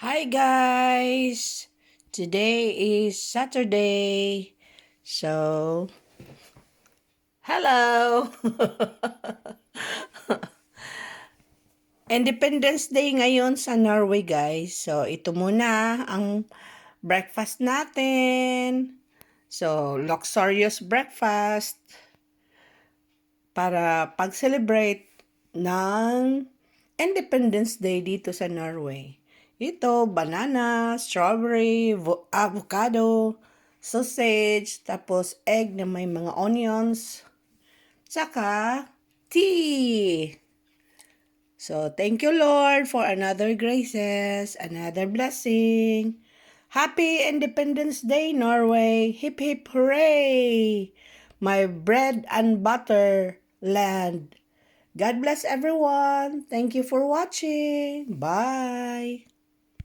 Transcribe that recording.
Hi guys! Today is Saturday. So, hello! Independence Day ngayon sa Norway guys. So, ito muna ang breakfast natin. So, luxurious breakfast para pag-celebrate ng Independence Day dito sa Norway. Ito, banana, strawberry, avocado, sausage, tapos egg na may mga onions, tsaka tea. So, thank you Lord for another graces, another blessing. Happy Independence Day, Norway! Hip hip hooray! My bread and butter land. God bless everyone. Thank you for watching. Bye.